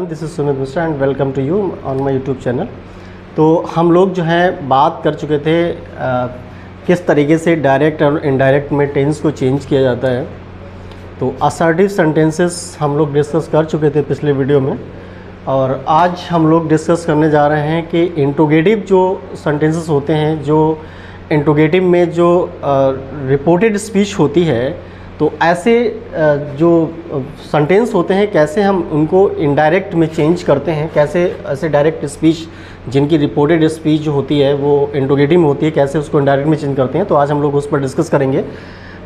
This is Sumit Mishra and welcome to you on my YouTube channel. तो हम लोग जो है बात कर चुके थे किस तरीके से डायरेक्ट और इनडायरेक्ट में टेंस को चेंज किया जाता है। तो असर्टिव सेंटेंसेस हम लोग डिस्कस कर चुके थे पिछले वीडियो में, और आज हम लोग डिस्कस करने जा रहे हैं कि इंट्रोगेटिव जो सेंटेंसेस होते हैं, जो इंट्रोगेटिव में जो रिपोर्टेड स्पीच होती है, तो ऐसे जो सेंटेंस होते हैं कैसे हम उनको इनडायरेक्ट में चेंज करते हैं, कैसे ऐसे डायरेक्ट स्पीच जिनकी रिपोर्टेड स्पीच जो होती है वो इंट्रोगेटिव में होती है, कैसे उसको इनडायरेक्ट में चेंज करते हैं। तो आज हम लोग उस पर डिस्कस करेंगे।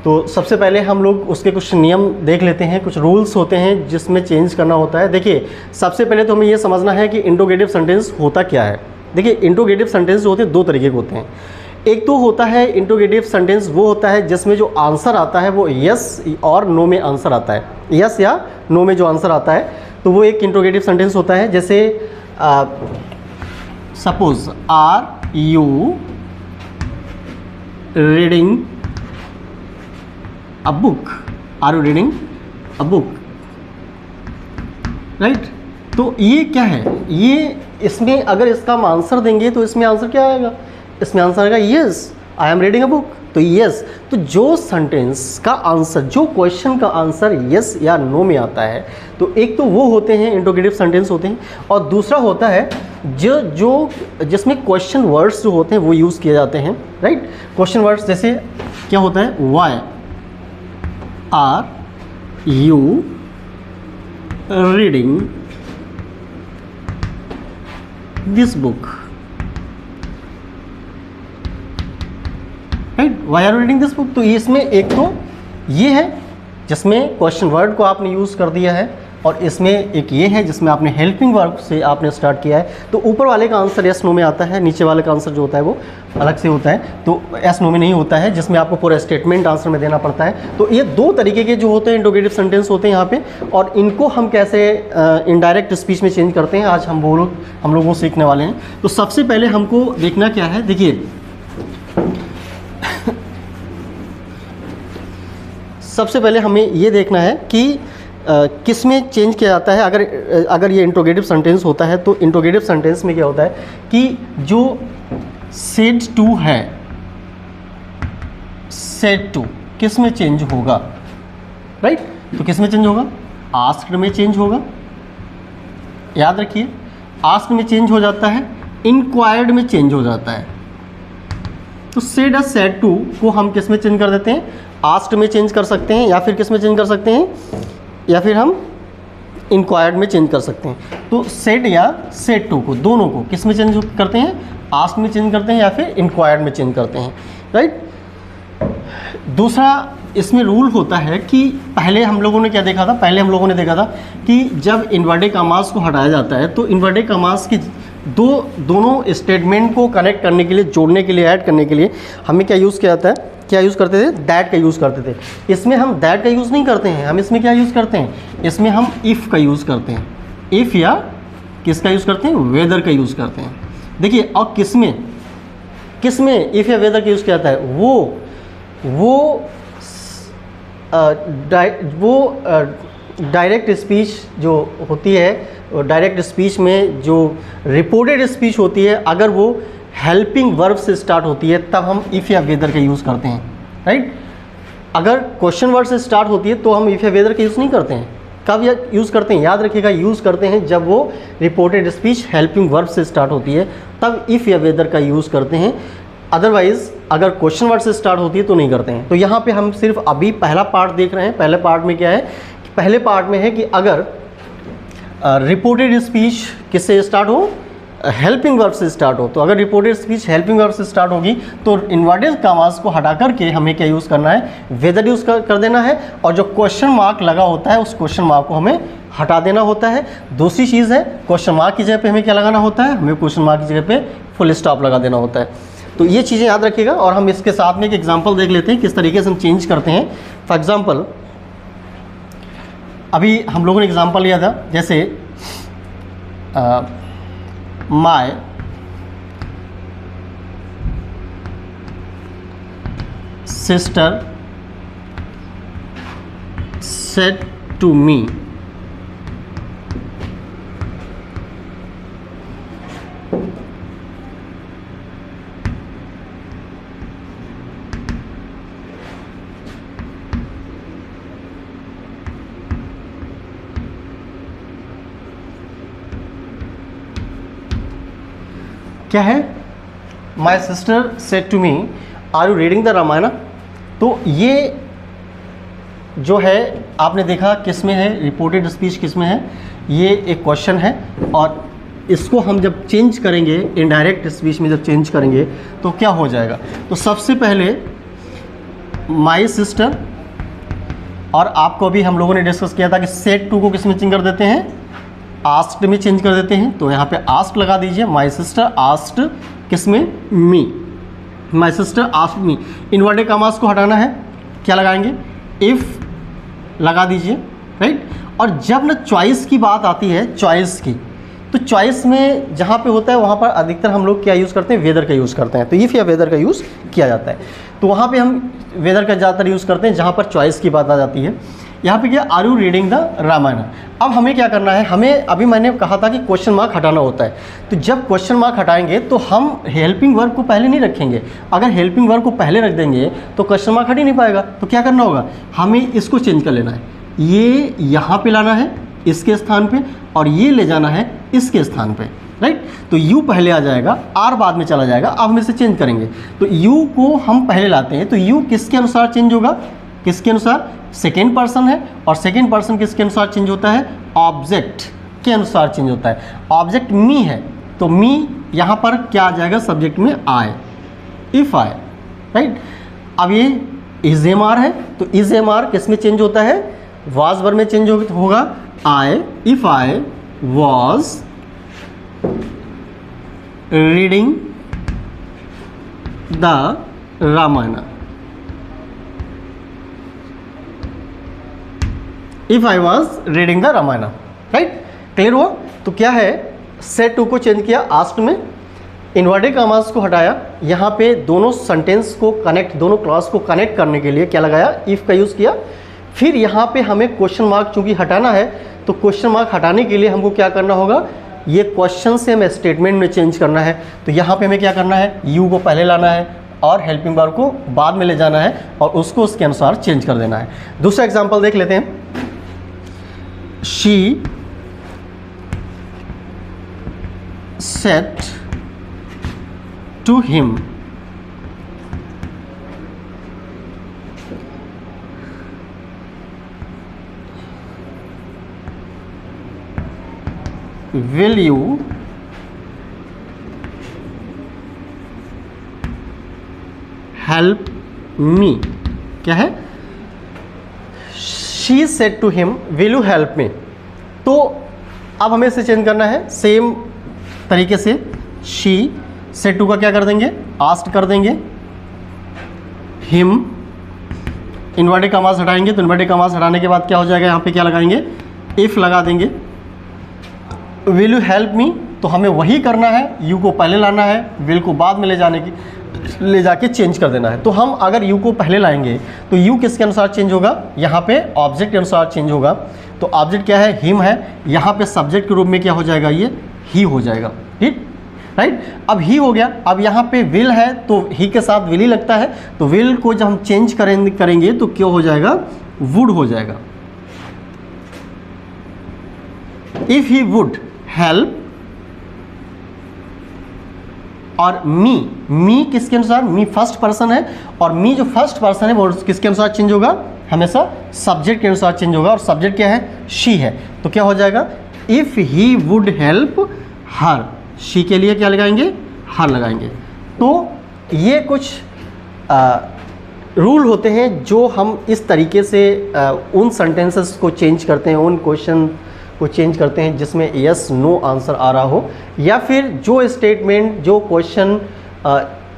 तो सबसे पहले हम लोग उसके कुछ नियम देख लेते हैं, कुछ रूल्स होते हैं जिसमें चेंज करना होता है। देखिए, सबसे पहले तो हमें ये समझना है कि इंट्रोगेटिव सेंटेंस होता क्या है। देखिए, इंट्रोगेटिव सेंटेंस जो होते हैं दो तरीके के होते हैं। एक तो होता है इंट्रोगेटिव सेंटेंस, वो होता है जिसमें जो आंसर आता है वो यस और नो में आंसर आता है, यस या नो में जो आंसर आता है, तो वो एक इंट्रोगेटिव सेंटेंस होता है। जैसे suppose are you reading a book, are you reading a book, right. तो ये क्या है, ये इसमें अगर इसका हम आंसर देंगे तो इसमें आंसर क्या आएगा, इसमें आंसर आएगा yes, I am reading a book. तो यस, तो जो सेंटेंस का आंसर, जो क्वेश्चन का आंसर यस या नो में आता है, तो एक तो वो होते हैं इंट्रोगेटिव सेंटेंस होते हैं, और दूसरा होता है जो जिसमें क्वेश्चन वर्ड्स जो होते हैं वो यूज़ किए जाते हैं, राइट। क्वेश्चन वर्ड्स जैसे क्या होता है, why are you reading this book, right, why are reading this book. तो इसमें एक तो ये है जिसमें क्वेश्चन वर्ड को आपने यूज़ कर दिया है, और इसमें एक ये है जिसमें आपने हेल्पिंग वर्ब से आपने स्टार्ट किया है। तो ऊपर वाले का आंसर यस नो में आता है, नीचे वाले का आंसर जो होता है वो अलग से होता है, तो यस नो में नहीं होता है, जिसमें आपको पूरा स्टेटमेंट आंसर में देना पड़ता है। तो ये दो तरीके के जो होते हैं इंट्रोगेटिव सेंटेंस होते हैं यहाँ पे, और इनको हम कैसे इनडायरेक्ट स्पीच में चेंज करते हैं आज हम लोग वो सीखने वाले हैं। तो सबसे पहले हमको देखना क्या है, देखिए सबसे पहले हमें ये देखना है कि किस में चेंज किया जाता है। अगर ये इंट्रोगेटिव सेंटेंस होता है तो इंट्रोगेटिव सेंटेंस में क्या होता है कि जो सेड टू है, सेड टू किस में चेंज होगा, राइट। तो किस में चेंज होगा, आस्क्ड में चेंज होगा। याद रखिए, आस्क्ड में चेंज हो जाता है, इंक्वायर्ड में चेंज हो जाता है। तो सेड और सेड टू को हम किस में चेंज कर देते हैं, आस्क्ड में चेंज कर सकते हैं, या फिर किस में चेंज कर सकते हैं, या फिर हम इंक्वायर्ड में चेंज कर सकते हैं। तो सेड या सेड टू को, दोनों को किस में चेंज करते हैं, आस्क्ड में चेंज करते हैं या फिर इंक्वायर्ड में चेंज करते हैं, राइट। दूसरा इसमें रूल होता है कि पहले हम लोगों ने क्या देखा था, पहले हम लोगों ने देखा था कि जब इन्वर्टेड कॉमास को हटाया जाता है तो इन्वर्टेड कॉमास की दोनों स्टेटमेंट को कनेक्ट करने के लिए, जोड़ने के लिए, ऐड करने के लिए हमें क्या यूज़ किया जाता है, क्या यूज़ करते थे, दैट का यूज़ करते थे। इसमें हम दैट का यूज़ नहीं करते हैं, हम इसमें क्या यूज़ करते हैं, इसमें हम इफ़ का यूज़ करते हैं। इफ़ या किसका यूज़ करते हैं, वेदर का यूज़ करते हैं। देखिए, और किसमें इफ़ या वेदर का यूज़ किया जाता है, वो डायरेक्ट स्पीच जो होती है, डायरेक्ट स्पीच में जो रिपोर्टेड स्पीच होती है, अगर वो हेल्पिंग वर्ब से स्टार्ट होती है तब हम इफ़ या वेदर का यूज़ करते हैं, राइट। अगर क्वेश्चन वर्ड से स्टार्ट होती है तो हम इफ़ या वेदर का यूज़ नहीं करते हैं। कब यूज़ करते हैं, याद रखिएगा, यूज़ करते हैं जब वो रिपोर्टेड स्पीच हेल्पिंग वर्ब से स्टार्ट होती है, तब इफ़ या वेदर का यूज़ करते हैं। अदरवाइज़ अगर क्वेश्चन वर्ड से स्टार्ट होती है तो नहीं करते हैं। तो यहाँ पे हम सिर्फ अभी पहला पार्ट देख रहे हैं। पहले पार्ट में क्या है, पहले पार्ट में है कि अगर रिपोर्टेड स्पीच किससे स्टार्ट हो, हेल्पिंग वर्ब से स्टार्ट हो, तो अगर रिपोर्टेड स्पीच हेल्पिंग वर्ब से स्टार्ट होगी तो इन्वर्टेड कॉमास को हटा करके हमें क्या यूज़ करना है, वेदर यूज़ कर देना है, और जो क्वेश्चन मार्क लगा होता है उस क्वेश्चन मार्क को हमें हटा देना होता है। दूसरी चीज़ है, क्वेश्चन मार्क की जगह पे हमें क्या लगाना होता है, हमें क्वेश्चन मार्क की जगह पे फुल स्टॉप लगा देना होता है। तो ये चीज़ें याद रखिएगा, और हम इसके साथ में एक एग्जाम्पल देख लेते हैं किस तरीके से हम चेंज करते हैं। फॉर एग्जाम्पल, अभी हम लोगों ने एग्जाम्पल लिया था, जैसे my sister said to me क्या है, my sister said to me are you reading the Ramayana. तो ये जो है आपने देखा किस में है, रिपोर्टेड स्पीच किस में है, ये एक क्वेश्चन है। और इसको हम जब चेंज करेंगे इनडायरेक्ट स्पीच में जब चेंज करेंगे तो क्या हो जाएगा। तो सबसे पहले माई सिस्टर, और आपको अभी हम लोगों ने डिस्कस किया था कि सेड टू को किस में चेंज कर देते हैं, आस्क्ड में चेंज कर देते हैं। तो यहाँ पे आस्क्ड लगा दीजिए, माई सिस्टर आस्क्ड किस में, me, my sister asked me. Inverted commas को हटाना है, क्या लगाएंगे, इफ़ लगा दीजिए, राइट। और जब ना चॉइस की बात आती है, चॉइस की, तो चॉइस में जहाँ पे होता है वहाँ पर अधिकतर हम लोग क्या यूज़ करते हैं, वेदर का यूज़ करते हैं। तो इफ़ या वेदर का यूज़ किया जाता है, तो वहाँ पे हम वेदर का ज़्यादातर यूज़ करते हैं जहाँ पर चॉइस की बात आ जाती है। यहाँ पे क्या, are you reading the Ramayana. अब हमें क्या करना है, हमें अभी मैंने कहा था कि क्वेश्चन मार्क हटाना होता है। तो जब क्वेश्चन मार्क हटाएंगे तो हम हेल्पिंग वर्ब को पहले नहीं रखेंगे। अगर हेल्पिंग वर्ब को पहले रख देंगे तो क्वेश्चन मार्क हट ही नहीं पाएगा। तो क्या करना होगा, हमें इसको चेंज कर लेना है, ये यहाँ पे लाना है इसके स्थान पे, और ये ले जाना है इसके स्थान पे, राइट। तो यू पहले आ जाएगा, आर बाद में चला जाएगा। अब हम इसे चेंज करेंगे, तो यू को हम पहले लाते हैं। तो यू किसके अनुसार चेंज होगा, किसके अनुसार, सेकेंड पर्सन है, और सेकेंड पर्सन किसके अनुसार चेंज होता है, ऑब्जेक्ट के अनुसार चेंज होता है। ऑब्जेक्ट मी है, तो मी यहाँ पर क्या आ जाएगा, सब्जेक्ट में आए, इफ़ आए, राइट। अब ये इज एम आर है, तो इज एम आर किस में चेंज होता है, वाज वर्ब में चेंज होगा, I, if I was reading the Ramayana, if I was reading the Ramayana, right. Clear हुआ। तो क्या है, सेड टू को चेंज किया आस्क्ड में, इन्वर्टेड कॉमास को हटाया, यहाँ पे दोनों सेंटेंस को कनेक्ट, दोनों क्लॉज को कनेक्ट करने के लिए क्या लगाया, इफ़ का यूज़ किया। फिर यहाँ पे हमें क्वेश्चन मार्क चूंकि हटाना है, तो क्वेश्चन मार्क हटाने के लिए हमको क्या करना होगा, ये क्वेश्चन से हमें स्टेटमेंट में चेंज करना है। तो यहाँ पे हमें क्या करना है, यू को पहले लाना है और हेल्पिंग वर्ब को बाद में ले जाना है और उसको उसके अनुसार चेंज कर देना है। दूसरा एग्जाम्पल देख लेते हैं। She said to him will you help me, क्या है, she said to him will you help me। तो अब हमें इसे चेंज करना है सेम तरीके से, she said to का क्या कर देंगे, asked कर देंगे, him इन्वर्टेड कॉमास हटाएंगे, तो इन्वर्टेड कॉमास हटाने के बाद क्या हो जाएगा, यहाँ पे क्या लगाएंगे, if लगा देंगे। विल यू हेल्प मी, तो हमें वही करना है, यू को पहले लाना है, विल को बाद में ले जाके चेंज कर देना है। तो हम अगर यू को पहले लाएंगे तो यू किसके अनुसार चेंज होगा, यहाँ पे ऑब्जेक्ट के अनुसार चेंज होगा। तो ऑब्जेक्ट क्या है, हिम है, यहाँ पे सब्जेक्ट के रूप में क्या हो जाएगा, ये ही हो जाएगा, ठीक, राइट। अब ही हो गया, अब यहाँ पे विल है तो ही के साथ विल ही लगता है, तो विल को जब हम चेंज करेंगे तो क्या हो जाएगा, वुड हो जाएगा। इफ ही वुड हेल्प, और मी किसके अनुसार, मी फर्स्ट पर्सन है, और मी जो फर्स्ट पर्सन है वो किसके अनुसार चेंज होगा, हमेशा सब्जेक्ट के अनुसार चेंज होगा, और सब्जेक्ट क्या है, शी है। तो क्या हो जाएगा, if he would help her, she के लिए क्या लगाएंगे, हर लगाएंगे। तो ये कुछ रूल होते हैं जो हम इस तरीके से उन सेंटेंसेस को चेंज करते हैं, उन क्वेश्चन को चेंज करते हैं जिसमें यस नो आंसर आ रहा हो, या फिर जो स्टेटमेंट, जो question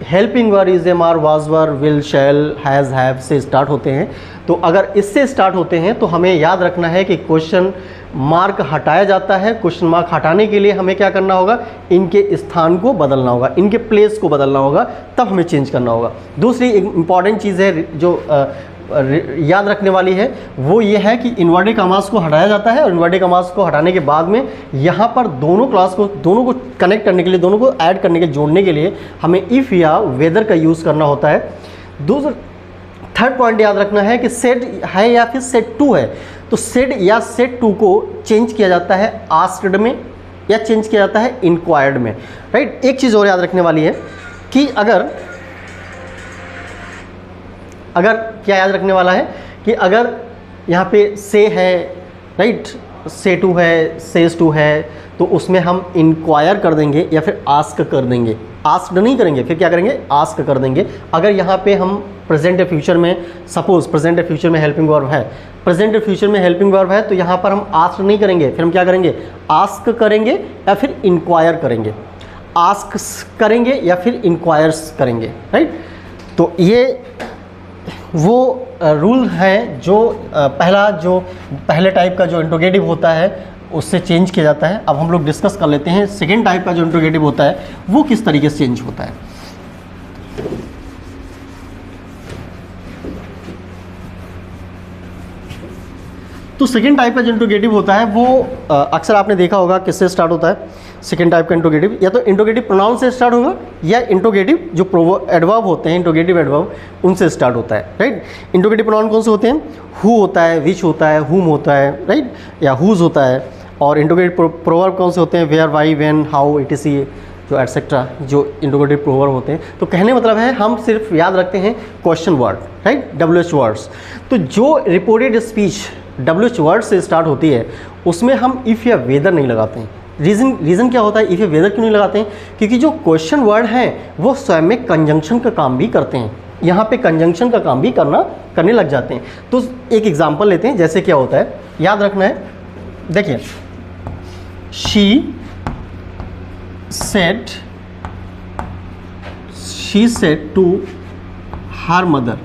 helping verb, is am are, was verb, will, shall, has, have से स्टार्ट होते हैं। तो अगर इससे स्टार्ट होते हैं तो हमें याद रखना है कि क्वेश्चन मार्क हटाया जाता है। क्वेश्चन मार्क हटाने के लिए हमें क्या करना होगा, इनके स्थान को बदलना होगा, इनके प्लेस को बदलना होगा, तब हमें चेंज करना होगा। दूसरी एक इम्पॉर्टेंट चीज़ है जो याद रखने वाली है, वो ये है कि इन्वर्टेड कॉमास को हटाया जाता है, और इन्वर्टेड कॉमास को हटाने के बाद में यहाँ पर दोनों को कनेक्ट करने के लिए, दोनों को ऐड करने के, जोड़ने के लिए हमें इफ़ या वेदर का यूज़ करना होता है। दूसरा थर्ड पॉइंट याद रखना है कि सेड है या फिर सेड टू है, तो सेड या सेड टू को चेंज किया जाता है आस्क्ड में, या चेंज किया जाता है इंक्वायर्ड में, राइट। एक चीज़ और याद रखने वाली है कि अगर क्या याद रखने वाला है कि अगर यहाँ पे से है, राइट, से टू है, सेज टू है, तो उसमें हम इंक्वायर कर देंगे या फिर आस्क कर देंगे। आस्क्ड नहीं करेंगे, फिर क्या करेंगे, आस्क कर देंगे। अगर यहाँ पे हम प्रेजेंट या फ्यूचर में, सपोज प्रेजेंट या फ्यूचर में हेल्पिंग वर्ब है, प्रेजेंट या फ्यूचर में हेल्पिंग वर्ब है, तो यहाँ पर हम आस्क नहीं करेंगे, फिर हम क्या करेंगे, आस्क करेंगे या फिर इंक्वायर करेंगे। आस्क करेंगे या फिर इंक्वायर्स करेंगे, राइट। तो ये वो रूल है जो पहले टाइप का जो इंट्रोगेटिव होता है उससे चेंज किया जाता है। अब हम लोग डिस्कस कर लेते हैं सेकेंड टाइप का जो इंट्रोगेटिव होता है वो किस तरीके से चेंज होता है। तो सेकेंड टाइप का जो इंट्रोगेटिव होता है वो अक्सर आपने देखा होगा किससे स्टार्ट होता है। सेकेंड टाइप का इंट्रोगेटिव या तो इंट्रोगेटिव प्रोनाउन से स्टार्ट होगा या इंट्रोगेटिव जो एडवर्ब होते हैं, इंट्रोगेटिव एडवर्ब, उनसे स्टार्ट होता है, राइट। इंट्रोगेटिव प्रोनाउन कौन से होते हैं, हु होता है, विच होता है, हुम होता है, राइट, या हुज होता है। और इंट्रोगेटिव प्रोवर्ब कौन से होते हैं, where, why, when, how, ETC, जो एटसेट्रा, जो इंट्रोगेटिव प्रोवर्ब होते हैं। तो कहने मतलब है हम सिर्फ याद रखते हैं question word, right, WH words. तो जो रिपोर्टेड स्पीच WH वर्ड से स्टार्ट होती है उसमें हम इफ़ या वेदर नहीं लगाते हैं। रीज़न क्या होता है, इफ़ या वेदर क्यों नहीं लगाते हैं, क्योंकि जो क्वेश्चन वर्ड हैं वो स्वयं में कंजंक्शन का काम भी करते हैं। यहाँ पे कंजंक्शन का काम भी करने लग जाते हैं। तो एक एग्जांपल लेते हैं, जैसे क्या होता है, याद रखना है। देखिए, she said to her mother,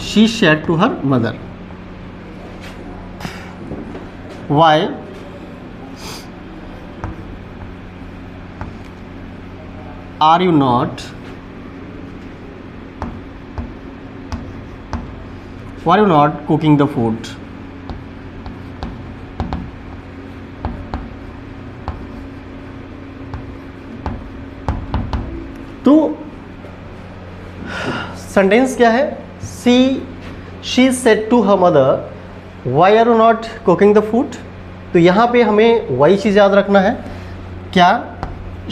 she said to her mother, why are you not cooking the food? तो सेंटेंस क्या है, she said to her mother, why are you not cooking the food? तो यहाँ पे हमें वही चीज़ याद रखना है। क्या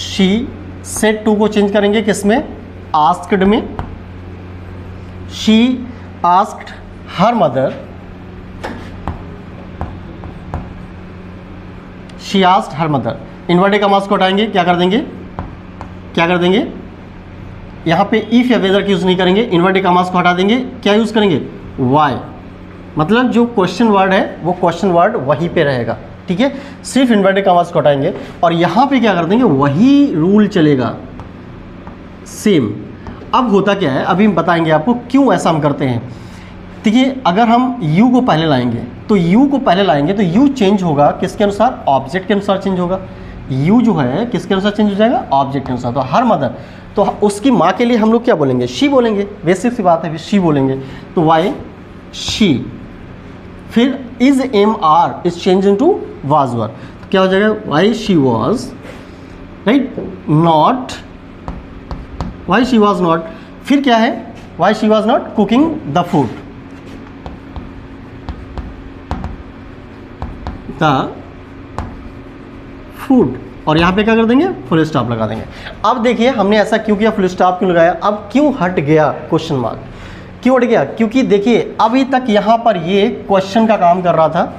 she said to को चेंज करेंगे किस में, asked में। she asked her mother, inverted commas को हटाएंगे, क्या कर देंगे, यहाँ पे इफ़ या वेदर की यूज़ नहीं करेंगे, इन्वर्टेड कॉमास को हटा देंगे, क्या यूज़ करेंगे, वाई। मतलब जो क्वेश्चन वर्ड है वो क्वेश्चन वर्ड वहीं पे रहेगा, ठीक है, सिर्फ इन्वर्टेड कॉमास को हटाएंगे और यहाँ पे क्या कर देंगे, वही रूल चलेगा सेम। अब होता क्या है, अभी हम बताएंगे आपको क्यों ऐसा हम करते हैं। देखिए, अगर हम यू को पहले लाएंगे तो यू चेंज होगा किसके अनुसार, ऑब्जेक्ट के अनुसार चेंज होगा। यू जो है किसके अनुसार चेंज हो जाएगा, ऑब्जेक्ट के अनुसार। तो हर मदर, तो उसकी माँ के लिए हम लोग क्या बोलेंगे, शी बोलेंगे, बेसिक सी बात है, शी बोलेंगे। तो वाई शी, फिर is am are is change into was were, तो क्या हो जाएगा, why she was, right, not, why she was not, फिर क्या है, why she was not cooking the food, food, और यहाँ पे क्या कर देंगे, फुल स्टॉप लगा देंगे। अब देखिए हमने ऐसा क्यों किया, फुल स्टॉप क्यों लगाया, अब क्यों हट गया क्वेश्चन मार्क, क्यों हट गया, क्योंकि देखिए अभी तक यहाँ पर ये क्वेश्चन का काम कर रहा था,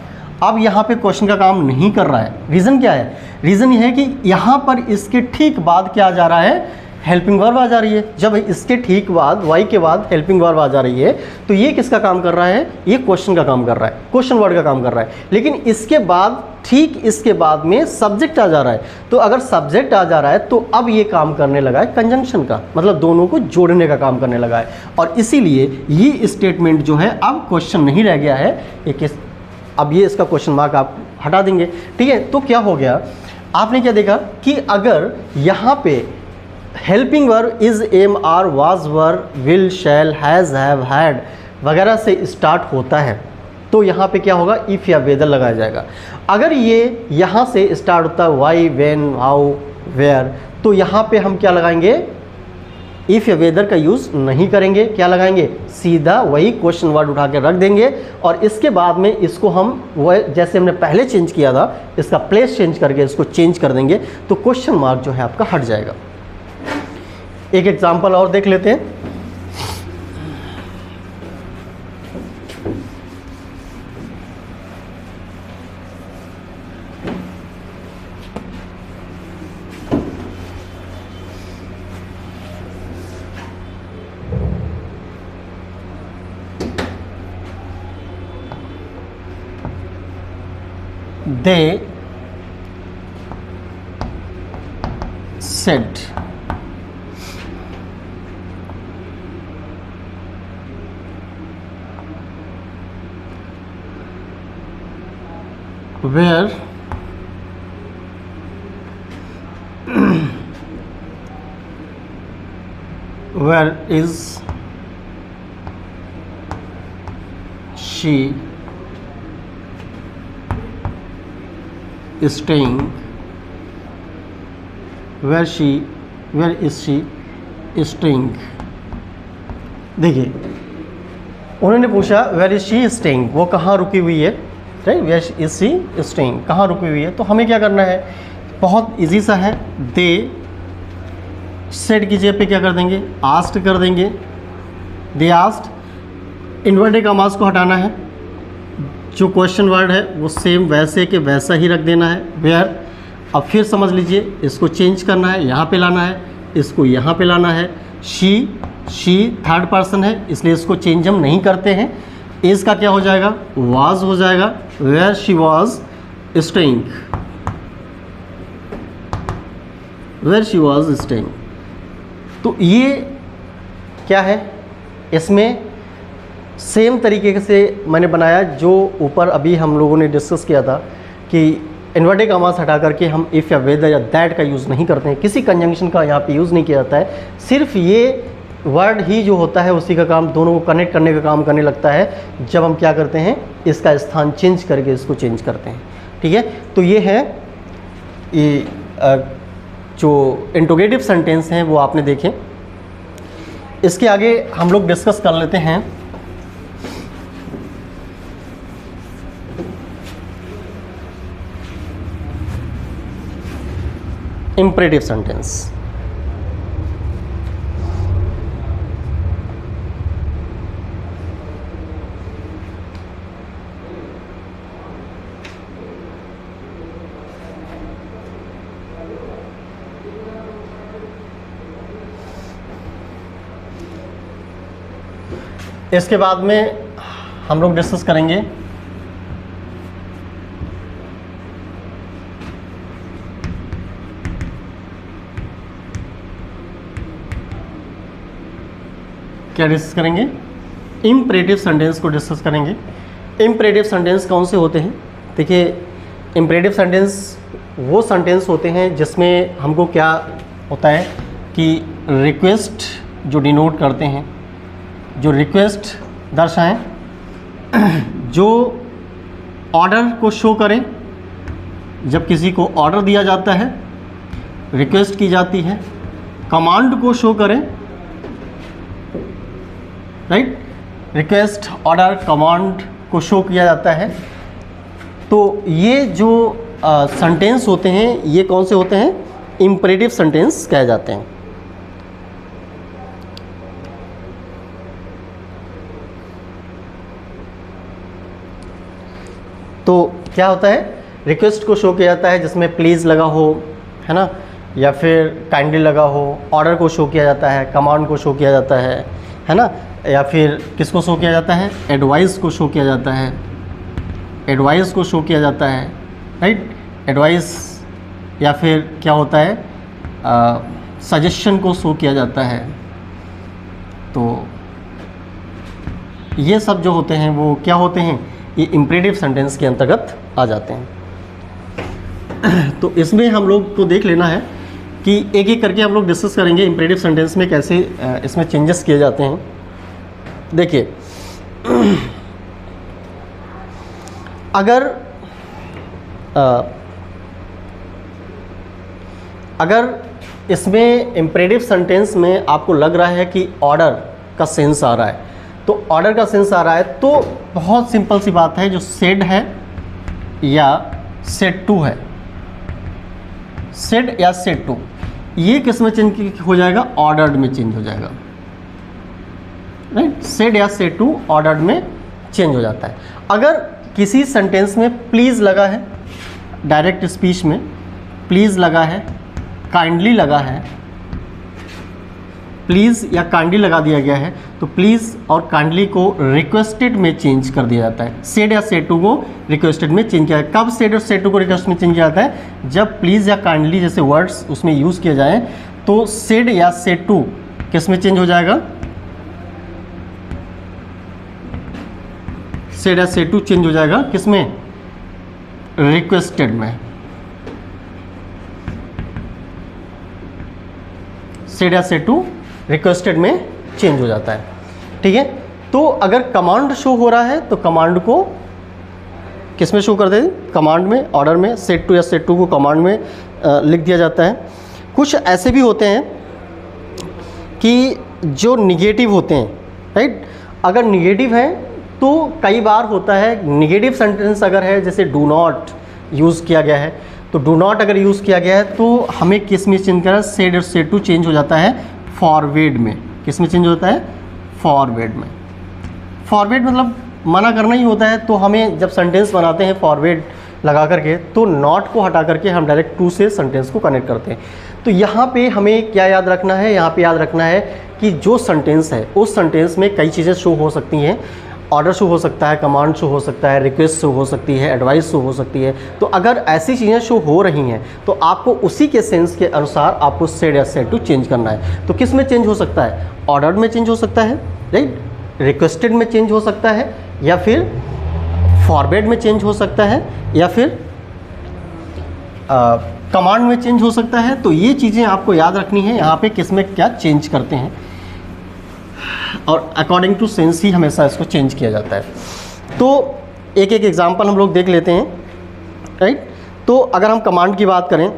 अब यहाँ पे क्वेश्चन का काम नहीं कर रहा है। रीज़न क्या है, रीज़न ये है कि यहाँ पर इसके ठीक बाद क्या आ जा रहा है, हेल्पिंग वर्ब आ जा रही है। जब इसके ठीक बाद, वाई के बाद हेल्पिंग वर्ब आ जा रही है तो ये किसका काम कर रहा है, ये क्वेश्चन का काम कर रहा है, क्वेश्चन वर्ड का काम कर रहा है। लेकिन इसके बाद, ठीक इसके बाद में सब्जेक्ट आ जा रहा है। तो अगर सब्जेक्ट आ जा रहा है तो अब ये काम करने लगा है कंजंक्शन का, मतलब दोनों को जोड़ने का काम करने लगा है। और इसीलिए ये स्टेटमेंट जो है अब क्वेश्चन नहीं रह गया है, अब ये इसका क्वेश्चन मार्क आप हटा देंगे, ठीक है। तो क्या हो गया, आपने क्या देखा कि अगर यहाँ पे helping verb is, am, are, was, were, will, shall, has, have, had वगैरह से स्टार्ट होता है तो यहाँ पे क्या होगा, इफ़ या वेदर लगाया जाएगा। अगर ये यहाँ से स्टार्ट होता है वाई, व्हेन, हाउ, वेयर, तो यहाँ पे हम क्या लगाएंगे, इफ़ या वेदर का यूज़ नहीं करेंगे, क्या लगाएंगे, सीधा वही क्वेश्चन वर्ड उठा के रख देंगे और इसके बाद में इसको हम वह जैसे हमने पहले चेंज किया था, इसका प्लेस चेंज करके इसको चेंज कर देंगे तो क्वेश्चन मार्क जो है आपका हट जाएगा। एक एग्जांपल और देख लेते हैं। They said where where is she staying, where is she staying। देखिए उन्होंने पूछा वेयर इज शी स्टेइंग, वो कहाँ रुकी हुई है, right, where is she staying, कहाँ रुकी हुई है। तो हमें क्या करना है, बहुत इजी सा है, दे सेड की जगह पे क्या कर देंगे, आस्क्ड कर देंगे, दे आस्क्ड, इन्वर्टेड कॉमास को हटाना है, जो क्वेश्चन वर्ड है वो सेम वैसे के वैसा ही रख देना है, वेयर। अब फिर समझ लीजिए इसको चेंज करना है, यहाँ पे लाना है, इसको यहाँ पे लाना है। शी थर्ड पर्सन है इसलिए इसको चेंज हम नहीं करते हैं, इज का क्या हो जाएगा, वाज हो जाएगा, where she was staying, where she was staying. तो ये क्या है, इसमें सेम तरीके से मैंने बनाया जो ऊपर अभी हम लोगों ने डिस्कस किया था कि इन्वर्टेड कॉमास हटा करके हम इफ़ या वेदर या दैट का यूज़ नहीं करते हैं, किसी कंजंक्शन का यहाँ पे यूज़ नहीं किया जाता है, सिर्फ ये वर्ड ही जो होता है उसी का काम, दोनों को कनेक्ट करने का काम करने लगता है जब हम क्या करते हैं, इसका स्थान चेंज करके इसको चेंज करते हैं। ठीक है, तो ये है ये जो इंट्रोगेटिव सेंटेंस हैं वो आपने देखे। इसके आगे हम लोग डिस्कस कर लेते हैं इम्परेटिव सेंटेंस। इसके बाद में हम लोग डिस्कस करेंगे क्या डिस्कस करेंगे, इम्परेटिव सेंटेंस को डिस्कस करेंगे। इम्परेटिव सेंटेंस कौन से होते हैं, देखिए इम्परेटिव सेंटेंस वो सेंटेंस होते हैं जिसमें हमको क्या होता है कि रिक्वेस्ट जो डिनोट करते हैं, जो रिक्वेस्ट दर्शाएं, जो ऑर्डर को शो करें, जब किसी को ऑर्डर दिया जाता है रिक्वेस्ट की जाती है, कमांड को शो करें, राइट, रिक्वेस्ट ऑर्डर कमांड को शो किया जाता है। तो ये जो सेंटेंस होते हैं ये कौन से होते हैं, इम्परेटिव सेंटेंस कहे जाते हैं। तो क्या होता है, रिक्वेस्ट को शो किया जाता है जिसमें प्लीज़ लगा हो, है ना, या फिर काइंडली लगा हो, ऑर्डर को शो किया जाता है, कमांड को शो किया जाता है ना, या फिर किसको शो किया जाता है, एडवाइस को शो किया जाता है, एडवाइस को शो किया जाता है, राइट, एडवाइस, या फिर क्या होता है, सजेशन को शो किया जाता है। तो ये सब जो होते हैं वो क्या होते हैं, ये इम्परेटिव सेंटेंस के अंतर्गत आ जाते हैं। तो इसमें हम लोग को देख लेना है कि एक एक करके हम लोग डिस्कस करेंगे इम्परेटिव सेंटेंस में कैसे इसमें चेंजेस किए जाते हैं। देखिए अगर इसमें इम्परेटिव सेंटेंस में आपको लग रहा है कि ऑर्डर का सेंस आ रहा है, तो ऑर्डर का सेंस आ रहा है तो बहुत सिंपल सी बात है, जो सेड है या सेड टू है, सेड या सेड टू, ये किस में चेंज हो जाएगा? ऑर्डर्ड में चेंज हो जाएगा, राइट। सेड या सेड टू ऑर्डर्ड में चेंज हो जाता है। अगर किसी सेंटेंस में प्लीज़ लगा है, डायरेक्ट स्पीच में प्लीज़ लगा है, काइंडली लगा है, प्लीज़ या काइंडली लगा दिया गया है, तो प्लीज़ और काइंडली को रिक्वेस्टेड में चेंज कर दिया जाता है। सेड या सेड टू को रिक्वेस्टेड में चेंज किया है। कब सेड और सेड टू को रिक्वेस्ट में चेंज किया जाता है? जब प्लीज़ या काइंडली जैसे वर्ड्स उसमें यूज़ किए जाएँ, तो सेड या सेड टू किस में चेंज हो जाएगा? सेड या सेड टू चेंज हो जाएगा किस में? रिक्वेस्टेड में। सेड या सेड टू रिक्वेस्टेड में चेंज हो जाता है, ठीक है। तो अगर कमांड शो हो रहा है तो कमांड को किस में शो कर दें? कमांड में, ऑर्डर में। सेड टू या सेड टू को कमांड में लिख दिया जाता है। कुछ ऐसे भी होते हैं कि जो निगेटिव होते हैं, राइट। अगर निगेटिव है तो कई बार होता है निगेटिव सेंटेंस अगर है, जैसे डू नॉट यूज़ किया गया है, तो डू नॉट अगर यूज़ किया गया है तो हमें किस में चेंज करना है? सेड और सेड टू चेंज हो जाता है फॉरवर्ड में। किस में चेंज होता है? फॉरवर्ड में। फॉरवर्ड मतलब मना करना ही होता है, तो हमें जब सेंटेंस बनाते हैं फॉरवर्ड लगा करके, तो नॉट को हटा करके हम डायरेक्ट टू से सेंटेंस को कनेक्ट करते हैं। तो यहाँ पे हमें क्या याद रखना है? यहाँ पे याद रखना है कि जो सेंटेंस है उस सेंटेंस में कई चीज़ें शो हो सकती हैं। ऑर्डर शो हो सकता है, कमांड शो हो सकता है, रिक्वेस्ट शो हो सकती है, एडवाइस शो हो सकती है। तो अगर ऐसी चीज़ें शो हो रही हैं तो आपको उसी के सेंस के अनुसार आपको सेड या सेड टू चेंज करना है। तो किस में चेंज हो सकता है? ऑर्डर्ड में चेंज हो सकता है, राइट। रिक्वेस्टेड में चेंज हो सकता है, या फिर फॉरवर्ड में चेंज हो सकता है, या फिर कमांड में चेंज हो सकता है। तो ये चीज़ें आपको याद रखनी है, यहाँ पे किस में क्या चेंज करते हैं, और अकॉर्डिंग टू सेंस ही हमेशा इसको चेंज किया जाता है। तो एक एक एग्जांपल हम लोग देख लेते हैं, राइट। तो अगर हम कमांड की बात करें,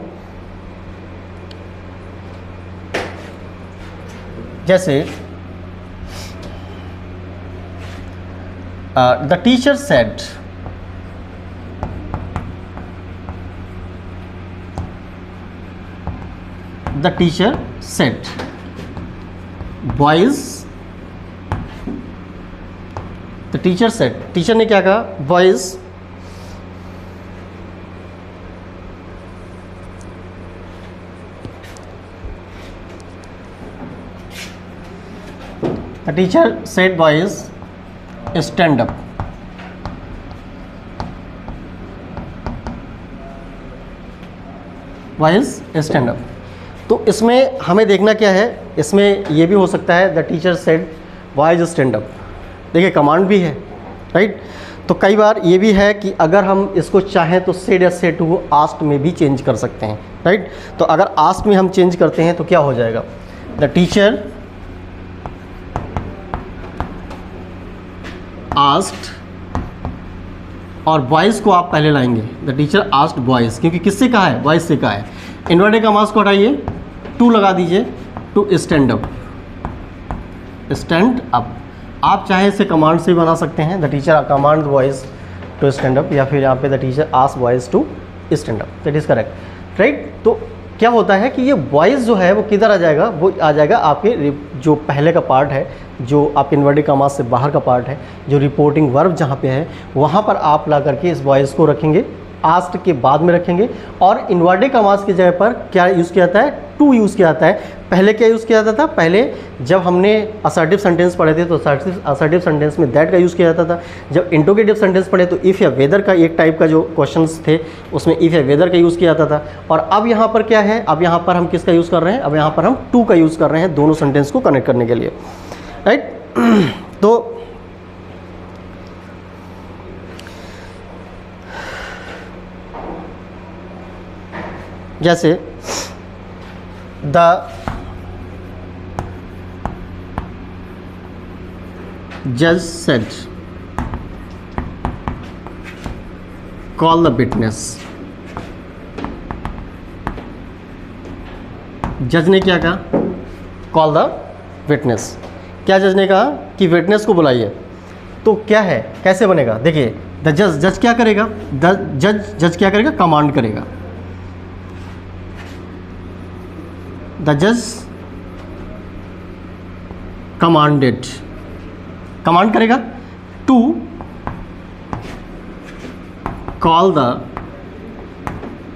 जैसे the teacher said, the teacher said boys, the teacher said, teacher ने क्या कहा? Boys the teacher said boys stand up. Boys stand up. तो इसमें हमें देखना क्या है? इसमें ये भी हो सकता है the teacher said boys stand up. देखिए कमांड भी है, राइट। तो कई बार ये भी है कि अगर हम इसको चाहें तो सेड या सेड टू को आस्क्ड में भी चेंज कर सकते हैं, राइट। तो अगर आस्क्ड में हम चेंज करते हैं तो क्या हो जाएगा? द टीचर आस्क्ड, और बॉयज़ को आप पहले लाएंगे, द टीचर आस्क्ड बॉयज़, क्योंकि किससे कहा है? बॉयज़ से कहा है। इन्वर्टेड कॉमास को हटाइए, टू लगा दीजिए, to stand up, stand up. आप चाहे इसे कमांड से भी बना सकते हैं, the teacher command boys to stand up, या फिर यहाँ पे the teacher asked boys to stand up, that is correct, right. तो क्या होता है कि ये वॉइस जो है वो किधर आ जाएगा? वो आ जाएगा आपके जो पहले का पार्ट है, जो आपके इन्वर्टेड कॉमास से बाहर का पार्ट है, जो रिपोर्टिंग वर्ब जहाँ पे है, वहाँ पर आप ला करके इस वॉइस को रखेंगे, आस्क्ड के बाद में रखेंगे। और इन्वर्टेड कॉमास की जगह पर क्या यूज़ किया जाता है? टू यूज़ किया जाता है। पहले क्या यूज़ किया जाता था? पहले जब हमने असर्टिव सेंटेंस पढ़े थे तो असर्टिव सेंटेंस में दैट का यूज़ किया जाता था। जब इंट्रोगेटिव सेंटेंस पढ़े तो इफ़ या वेदर का एक टाइप का जो क्वेश्चंस थे उसमें इफ़ या वेदर का यूज़ किया जाता था। और अब यहाँ पर क्या है? अब यहाँ पर हम किसका यूज़ कर रहे हैं? अब यहाँ पर हम टू का यूज़ कर रहे हैं दोनों सेंटेंस को कनेक्ट करने के लिए, राइट। तो जैसे द जज सेड कॉल द विटनेस, जज ने क्या कहा, कॉल द विटनेस। क्या जज ने कहा कि विटनेस को बुलाइए, तो क्या है, कैसे बनेगा, देखिए द जज क्या करेगा, जज क्या करेगा, कमांड करेगा। द जज कमांडेड, कमांड करेगा टू कॉल द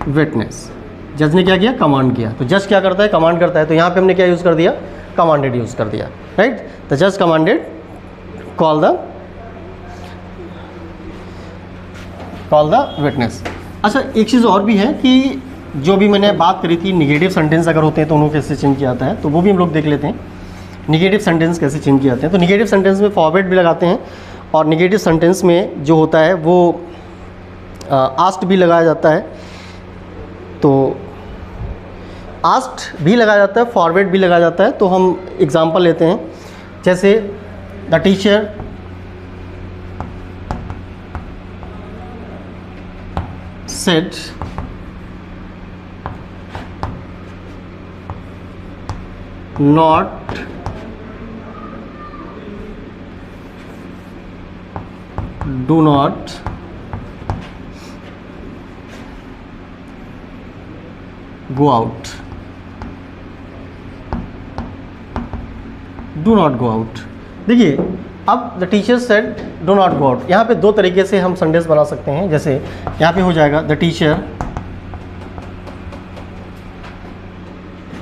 विटनेस। जज ने क्या किया, कमांड किया। तो जज क्या करता है, कमांड करता है। तो यहाँ पे हमने क्या यूज़ कर दिया, कमांडेड यूज़ कर दिया, राइट। द जज कमांडेड कॉल द विटनेस। अच्छा, एक चीज़ और भी है कि जो भी मैंने बात करी थी, निगेटिव सेंटेंस अगर होते हैं तो उनको कैसे चेंज किया जाता है, तो वो भी हम लोग देख लेते हैं। निगेटिव सेंटेंस कैसे चेंज किए जाते हैं, तो निगेटिव सेंटेंस में फॉरवर्ड भी लगाते हैं, और निगेटिव सेंटेंस में जो होता है वो आस्क्ड भी लगाया जाता है। तो आस्क्ड भी लगाया जाता है, फॉरवर्ड भी लगाया जाता है। तो हम एग्जांपल लेते हैं, जैसे the teacher said not do not go out, do not go out. देखिए अब the teacher said do not go out, यहाँ पे दो तरीके से हम सेंटेंस बना सकते हैं। जैसे यहाँ पे हो जाएगा द टीचर,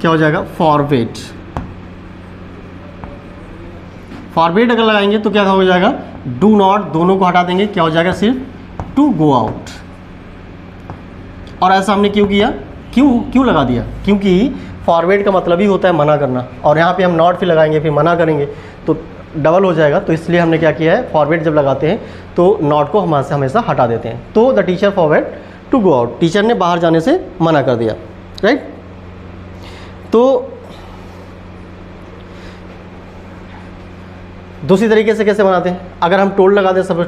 क्या हो जाएगा, फॉरवर्ड। फॉरवर्ड अगर लगाएंगे तो क्या हो जाएगा, डू नॉट, दोनों को हटा देंगे, क्या हो जाएगा, सिर्फ टू गो आउट। और ऐसा हमने क्यों किया, क्यों लगा दिया, क्योंकि फॉरवर्ड का मतलब ही होता है मना करना, और यहाँ पे हम नॉट फिर लगाएंगे, फिर मना करेंगे तो डबल हो जाएगा। तो इसलिए हमने क्या किया है, फॉरवर्ड जब लगाते हैं तो नॉट को हमारे से हमेशा हटा देते हैं। तो the teacher forward to go out, teacher ने बाहर जाने से मना कर दिया, राइट। तो दूसरी तरीके से कैसे बनाते हैं, अगर हम टोल्ड लगा दें सब,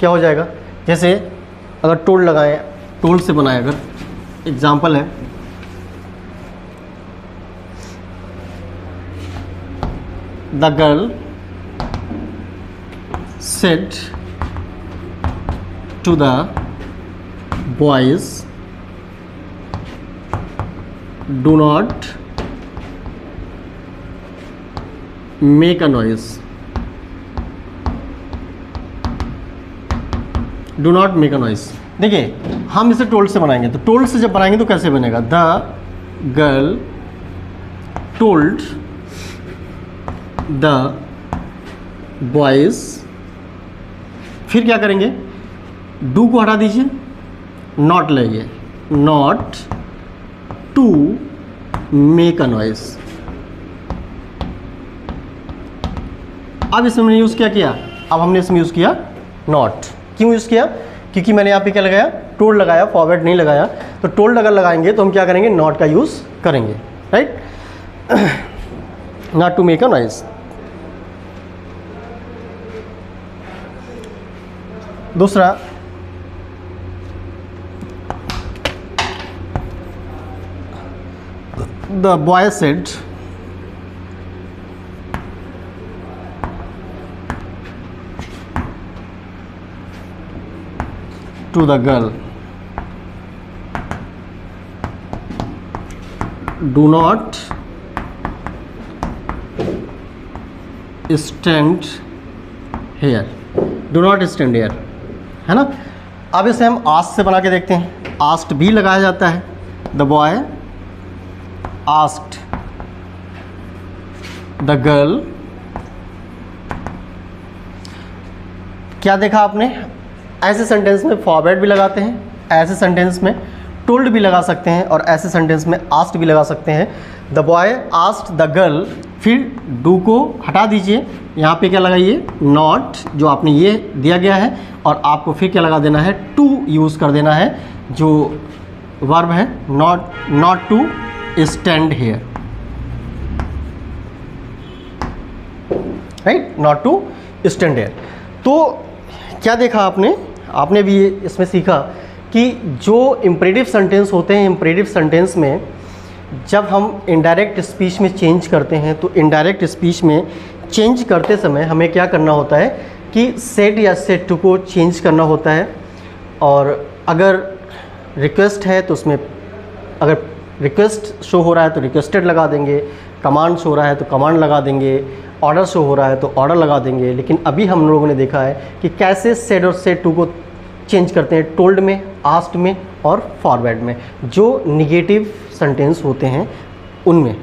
क्या हो जाएगा, जैसे अगर टोल्ड लगाएं, टोल्ड से बनाए, अगर एग्जाम्पल है the girl said to the boys do not make a noise, do not make a noise. देखिए हम इसे टोल्ड से बनाएंगे, तो टोल्ड से जब बनाएंगे तो कैसे बनेगा, the girl told the boys, फिर क्या करेंगे, डू को हटा दीजिए, नॉट लाइए, not to make a noise. अब इसमें हमने यूज़ क्या किया, अब हमने इसमें यूज़ किया नॉट। क्यों यूज़ किया, क्योंकि मैंने यहाँ पे क्या लगाया, टोल्ड लगाया, फॉरवर्ड नहीं लगाया। तो टोल्ड अगर लगाएंगे तो हम क्या करेंगे, नॉट का यूज़ करेंगे, right, not to make a noise. दूसरा, the boy said to the girl do not stand here, do not stand here, है ना। अब इसे हम आस्क से बना के देखते हैं, आस्क्ड भी लगाया जाता है, the boy asked the girl. क्या देखा आपने, ऐसे सेंटेंस में फॉरवर्ड भी लगाते हैं, ऐसे सेंटेंस में टोल्ड भी लगा सकते हैं, और ऐसे सेंटेंस में आस्क्ड भी लगा सकते हैं। The boy asked the girl, फिर डू को हटा दीजिए, यहाँ पे क्या लगाइए, नॉट, जो आपने ये दिया गया है, और आपको फिर क्या लगा देना है, टू यूज़ कर देना है, जो वर्ब है, not to stand here, right, not to stand here. तो क्या देखा आपने भी इसमें सीखा कि जो इम्परेटिव सेंटेंस होते हैं, इम्परेटिव सेंटेंस में जब हम इनडायरेक्ट स्पीच में चेंज करते हैं तो इनडायरेक्ट स्पीच में चेंज करते समय हमें क्या करना होता है कि सेड या सेड टू को चेंज करना होता है। और अगर रिक्वेस्ट है तो उसमें अगर रिक्वेस्ट शो हो रहा है तो रिक्वेस्टेड लगा देंगे, कमांड शो हो रहा है तो कमांड लगा देंगे, ऑर्डर शो हो रहा है तो ऑर्डर लगा देंगे। लेकिन अभी हम लोगों ने देखा है कि कैसे सेड और सेड टू को चेंज करते हैं टोल्ड में, आस्क्ड में और फॉरवर्ड में, जो निगेटिव सेंटेंस होते हैं उनमें।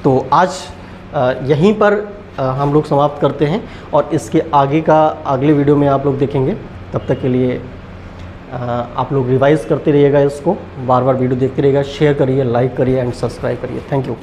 तो आज यहीं पर हम लोग समाप्त करते हैं और इसके आगे का अगले वीडियो में आप लोग देखेंगे। तब तक के लिए आप लोग रिवाइज करते रहिएगा, इसको बार बार वीडियो देखते रहिएगा, शेयर करिए, लाइक करिए एंड सब्सक्राइब करिए। Thank you.